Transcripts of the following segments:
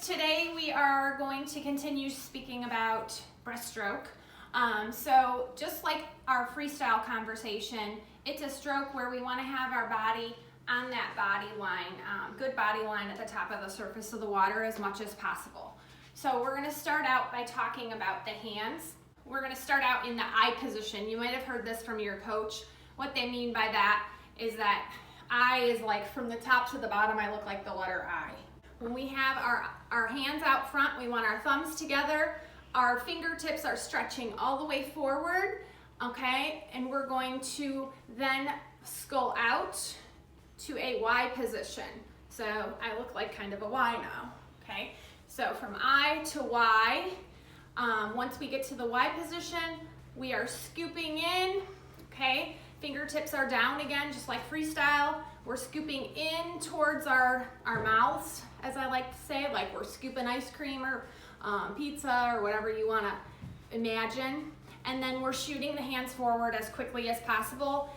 Today we are going to continue speaking about breaststroke. So just like our freestyle conversation, it's a stroke where we want to have our body on that body line, good body line at the top of the surface of the water as much as possible. So we're going to start out by talking about the hands. We're going to start out in the I position. You might have heard this from your coach. What they mean by that is that I is like from the top to the bottom, I look like the letter I. When we have our hands out front, we want our thumbs together. Our fingertips are stretching all the way forward, okay? And we're going to then skull out to a Y position. So I look like kind of a Y now, okay? So from I to Y, once we get to the Y position, we are scooping in, okay? Fingertips are down again, just like freestyle. We're scooping in towards our mouths, as I like to say, like we're scooping ice cream or pizza or whatever you want to imagine. And then we're shooting the hands forward as quickly as possible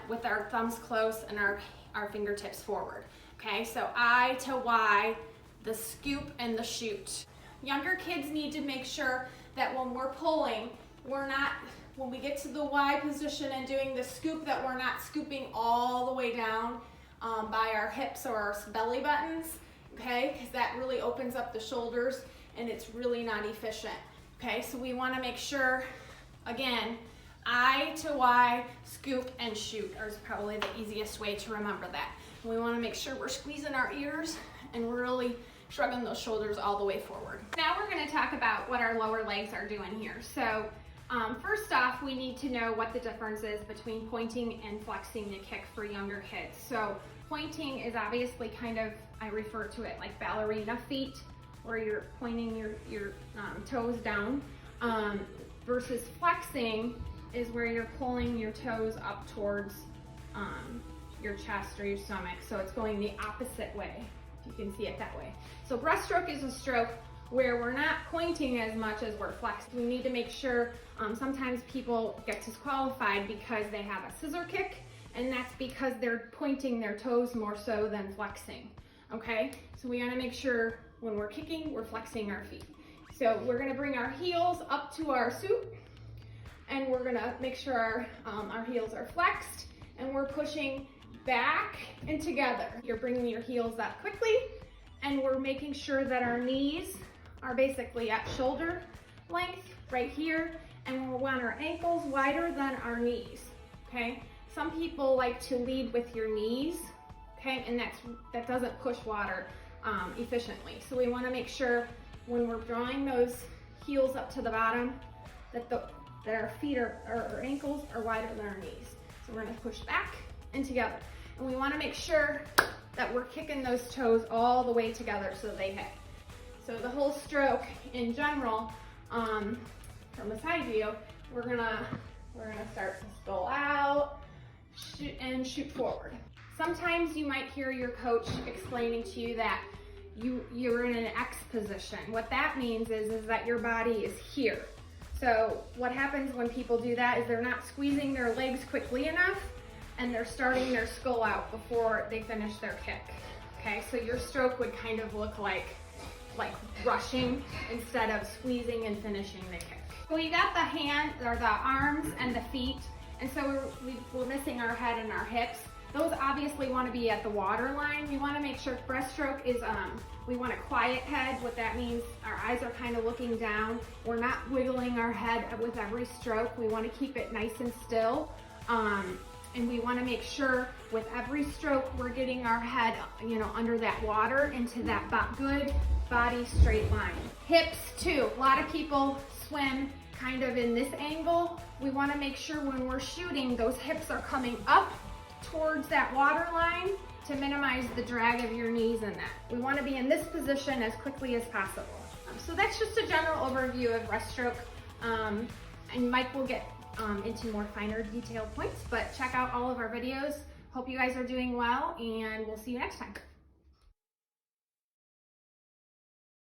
with our thumbs close and our fingertips forward. Okay, so I to Y, the scoop and the shoot. Younger kids need to make sure that when we're pulling, when we get to the Y position and doing the scoop, that we're not scooping all the way down by our hips or our belly buttons, okay? Because that really opens up the shoulders and it's really not efficient, okay? So we want to make sure, again, I to Y, scoop and shoot is probably the easiest way to remember that. And we want to make sure we're squeezing our ears and we're really shrugging those shoulders all the way forward. Now we're going to talk about what our lower legs are doing here. So first off, we need to know what the difference is between pointing and flexing the kick for younger kids. So pointing is obviously kind of, I refer to it like ballerina feet, where you're pointing your toes down, versus flexing is where you're pulling your toes up towards your chest or your stomach. So it's going the opposite way, if you can see it that way. So breaststroke is a stroke where we're not pointing as much as we're flexing. We need to make sure, sometimes people get disqualified because they have a scissor kick, and that's because they're pointing their toes more so than flexing, okay? So we wanna make sure when we're kicking, we're flexing our feet. So we're gonna bring our heels up to our suit, and we're gonna make sure our heels are flexed, and we're pushing back and together. You're bringing your heels up quickly, and we're making sure that our knees are basically at shoulder length right here, and we want our ankles wider than our knees, okay? Some people like to lead with your knees, okay, and that doesn't push water efficiently. So we want to make sure when we're drawing those heels up to the bottom that our feet our ankles are wider than our knees. So we're going to push back and together, and we want to make sure that we're kicking those toes all the way together so they hit. So the whole stroke in general, from a side view, we're gonna start to skull out, shoot, and shoot forward. Sometimes you might hear your coach explaining to you that you're in an X position. What that means is that your body is here. So what happens when people do that is they're not squeezing their legs quickly enough, and they're starting their skull out before they finish their kick. Okay, so your stroke would kind of look like rushing instead of squeezing and finishing the kick. So we got the hand or the arms and the feet, and so we're missing our head and our hips. Those obviously want to be at the water line. We want to make sure breaststroke is, we want a quiet head. What that means, our eyes are kind of looking down. We're not wiggling our head with every stroke. We want to keep it nice and still. And we want to make sure with every stroke we're getting our head, under that water into that good body straight line. Hips too. A lot of people swim kind of in this angle. We want to make sure when we're shooting, those hips are coming up towards that water line to minimize the drag of your knees in that. We want to be in this position as quickly as possible. So that's just a general overview of breaststroke. And Mike will get into more finer detailed points, but check out all of our videos. Hope you guys are doing well, and we'll see you next time.